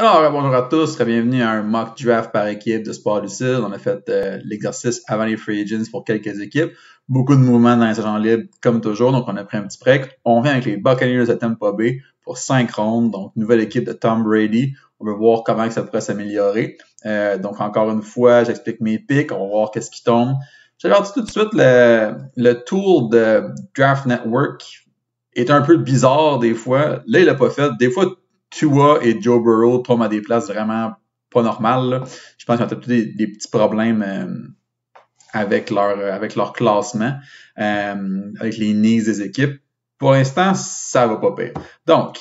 Alors, bonjour à tous, bienvenue à un mock draft par équipe de Sport Lucide. On a fait l'exercice avant les free agents pour quelques équipes. Beaucoup de mouvements dans les agents libres, comme toujours, donc on a pris un petit break. On vient avec les Buccaneers de Tampa Bay pour 5 rondes, donc nouvelle équipe de Tom Brady. On veut voir comment ça pourrait s'améliorer. Donc encore une fois, j'explique mes picks, on va voir qu'est-ce qui tombe. Je regarde tout de suite le tool de Draft Network est un peu bizarre des fois. Là, il l'a pas fait. Des fois, Tua et Joe Burrow tombent à des places vraiment pas normales. Là. Je pense qu'ils ont peut-être des petits problèmes avec leur classement, avec les needs des équipes. Pour l'instant, ça va pas pire. Donc,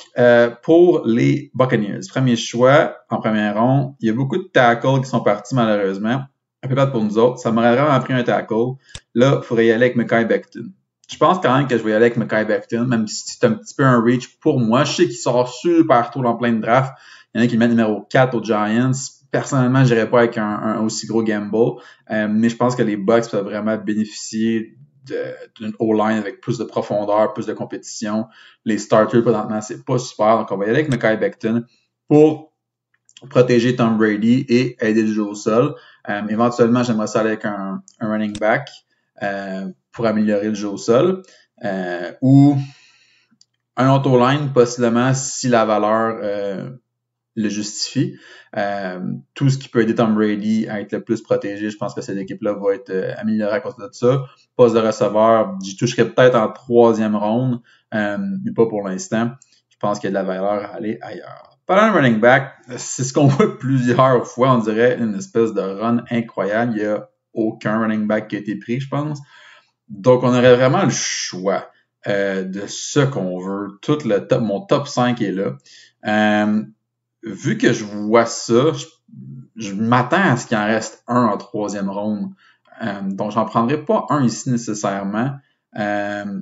pour les Buccaneers, premier choix en première ronde, il y a beaucoup de tackles qui sont partis malheureusement. Un peu pas pour nous autres. Ça m'aurait vraiment pris un tackle. Là, il faudrait y aller avec Mekhi Becton. Je pense quand même que je vais y aller avec Mekhi Becton, même si c'est un petit peu un reach pour moi. Je sais qu'il sort super tôt dans plein de drafts. Il y en a qui le mettent numéro 4 aux Giants. Personnellement, je n'irais pas avec un aussi gros gamble. Mais je pense que les Bucks peuvent vraiment bénéficier d'une O-line avec plus de profondeur, plus de compétition. Les starters, présentement, c'est pas super. Donc, on va y aller avec Mekhi Becton pour protéger Tom Brady et aider le jeu au sol. Éventuellement, j'aimerais ça aller avec un running back pour améliorer le jeu au sol. Ou un auto-line, possiblement, si la valeur le justifie. Tout ce qui peut aider Tom Brady à être le plus protégé, je pense que cette équipe-là va être améliorée à cause de ça. Poste de receveur, j'y toucherais peut-être en 3e ronde, mais pas pour l'instant. Je pense qu'il y a de la valeur à aller ailleurs. Parlant de running back, c'est ce qu'on voit plusieurs fois, on dirait une espèce de run incroyable. Il n'y a aucun running back qui a été pris, je pense. Donc, on aurait vraiment le choix de ce qu'on veut. Mon top 5 est là. Vu que je vois ça, je m'attends à ce qu'il en reste un en 3e ronde. Donc, j'en prendrai pas un ici nécessairement. Je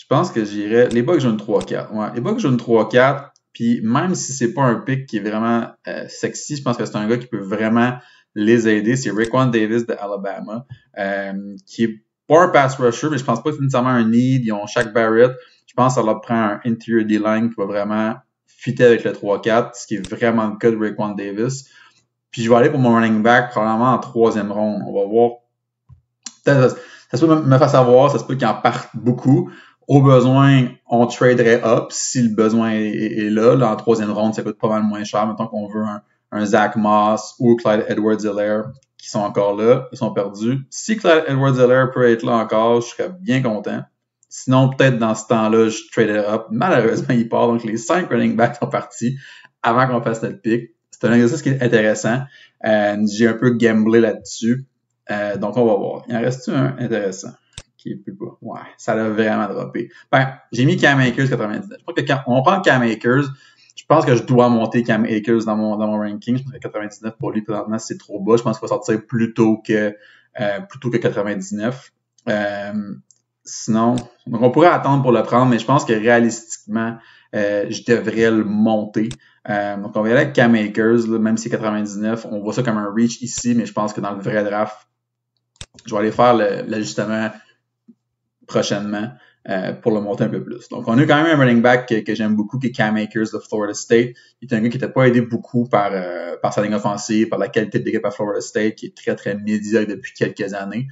pense que j'irais... Les Bucks jouent une 3-4. Ouais, les Bucks jouent une 3-4. Puis même si c'est pas un pick qui est vraiment sexy, je pense que c'est un gars qui peut vraiment les aider. C'est Raekwon Davis de Alabama, qui est pas un pass rusher, mais je pense pas que c'est nécessairement un need. Ils ont Shaq Barrett. Je pense que ça leur prend un interior D-line qui va vraiment fitter avec le 3-4, ce qui est vraiment le cas de Raekwon Davis. Puis je vais aller pour mon running back probablement en 3e ronde. On va voir. Peut-être ça se peut me faire savoir, ça se peut qu'il en parte beaucoup. Au besoin, on traderait up si le besoin est là. Là, en 3e ronde, ça coûte pas mal moins cher. Mettons qu'on veut un Zach Moss ou Clyde Edwards-Helaire qui sont encore là, ils sont perdus. Si Clyde Edwards-Helaire peut être là encore, je serais bien content. Sinon, peut-être dans ce temps-là, je traderais up. Malheureusement, il part. Donc, les 5 running backs sont partis avant qu'on fasse notre pick. C'est un exercice qui est intéressant. J'ai un peu gamblé là-dessus. Donc, on va voir. Il en reste-tu un intéressant qui est plus bas? Ouais, ça l'a vraiment droppé. Ben, j'ai mis Cam Akers 99. Je pense que quand on prend Cam Akers, je pense que je dois monter Cam Akers dans mon ranking. Je pense que 99 pour lui, présentement, c'est trop bas. Je pense qu'il va sortir plus tôt que 99. Sinon, donc on pourrait attendre pour le prendre, mais je pense que réalistiquement, je devrais le monter. Donc, on va y aller avec Cam Akers, là, même si c'est 99. On voit ça comme un reach ici, mais je pense que dans le vrai draft, je vais aller faire l'ajustement prochainement pour le monter un peu plus. Donc, on a quand même un running back que j'aime beaucoup, qui est Cam Akers de Florida State. Il est un gars qui n'était pas aidé beaucoup par sa ligne offensive, par la qualité de l'équipe à Florida State, qui est très, très médiocre depuis quelques années.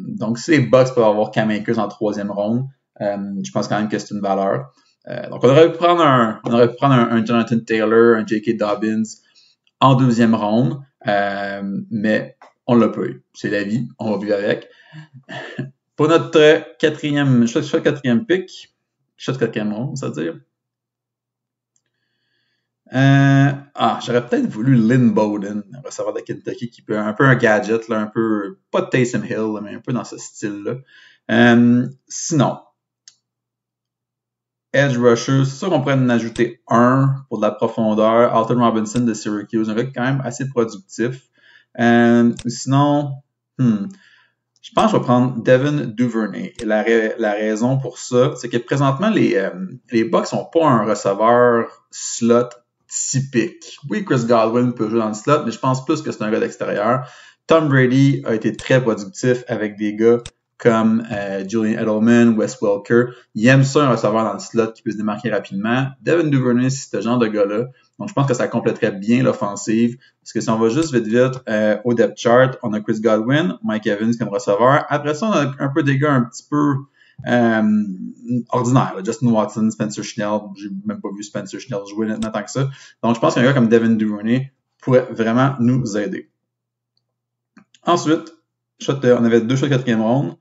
Donc, si les Bucks peuvent avoir Cam Akers en 3e ronde, je pense quand même que c'est une valeur. Donc, on aurait pu prendre un Jonathan Taylor, un J.K. Dobbins en 2e ronde, mais on l'a pas eu. C'est la vie, on va vivre avec. Pour notre 4e pick, 4e ronde, c'est-à-dire. J'aurais peut-être voulu Lynn Bowden, un receveur de Kentucky qui peut un peu un gadget, là, un peu, pas de Taysom Hill, là, mais un peu dans ce style-là. Sinon, Edge Rusher, c'est sûr qu'on pourrait en ajouter un pour de la profondeur. Alton Robinson de Syracuse, un gars quand même assez productif. Sinon, je pense que je vais prendre Devin Duvernay. Et la raison pour ça, c'est que présentement, les Bucks sont pas un receveur slot typique. Oui, Chris Godwin peut jouer dans le slot, mais je pense plus que c'est un gars d'extérieur. Tom Brady a été très productif avec des gars comme Julian Edelman, Wes Welker. Il aime ça, un receveur dans le slot qui peut se démarquer rapidement. Devin Duvernay, c'est ce genre de gars-là. Donc, je pense que ça compléterait bien l'offensive. Parce que si on va juste vite, au depth chart, on a Chris Godwin, Mike Evans comme receveur. Après ça, on a un peu des gars un petit peu ordinaires. Là. Justin Watson, Spencer Schnell. J'ai même pas vu Spencer Schnell jouer maintenant tant que ça. Donc, je pense qu'un gars comme Devin Duvernay pourrait vraiment nous aider. Ensuite, on avait 2 choix de 4e ronde.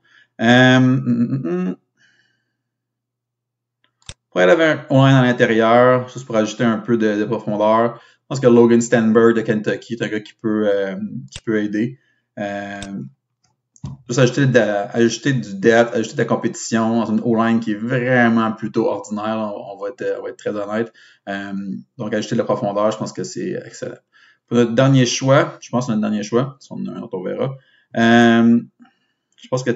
Pour aller avec un O-line à l'intérieur, juste pour ajouter un peu de profondeur. Je pense que Logan Stanberg de Kentucky est un gars qui peut aider. Juste ajouter du depth, ajouter de la compétition dans une O-line qui est vraiment plutôt ordinaire. On va être très honnête. Donc, ajouter de la profondeur, je pense que c'est excellent. Pour notre dernier choix, si on a un autre, on verra. Je pense que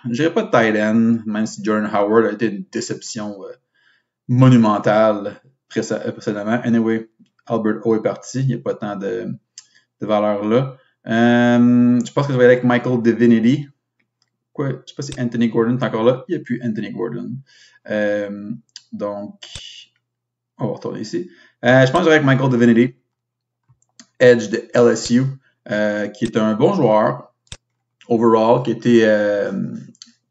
je dirais pas de tight end, même si Jordan Howard a été une déception monumentale précédemment. Anyway, Albert O est parti, il n'y a pas tant de valeur là. Je pense que je vais aller avec Michael Divinity. Je ne sais pas si Anthony Gordon est encore là. Il n'y a plus Anthony Gordon. Donc, on va retourner ici. Je pense que je vais avec Michael Divinity, edge de LSU, qui est un bon joueur overall, qui était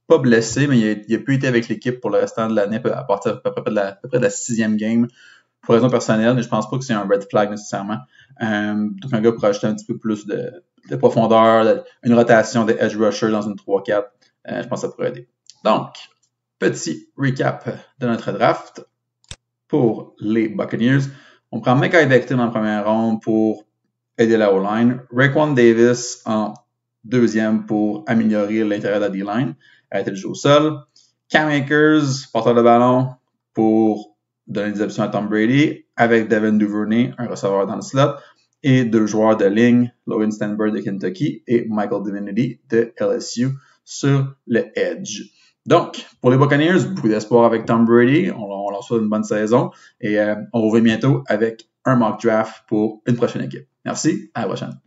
pas blessé, mais il a pu être avec l'équipe pour le restant de l'année, à partir à peu près de la 6e game, pour raison personnelle, mais je pense pas que c'est un red flag nécessairement. Donc un gars pour ajouter un petit peu plus de profondeur, une rotation de edge rusher dans une 3-4, je pense que ça pourrait aider. Donc, petit recap de notre draft pour les Buccaneers. On prend Mekhi Becton dans la première ronde pour aider la O-line, Raekwon Davis en 2e pour améliorer l'intérieur de la D-line, arrêter le jeu au sol, Cam Akers, porteur de ballon pour donner des options à Tom Brady, avec Devin Duvernay, un receveur dans le slot, et 2 joueurs de ligne, Logan Stanberg de Kentucky et Michael Divinity de LSU sur le edge. Donc, pour les Buccaneers, beaucoup d'espoir avec Tom Brady. On leur souhaite une bonne saison et on revient bientôt avec un mock draft pour une prochaine équipe. Merci, à la prochaine.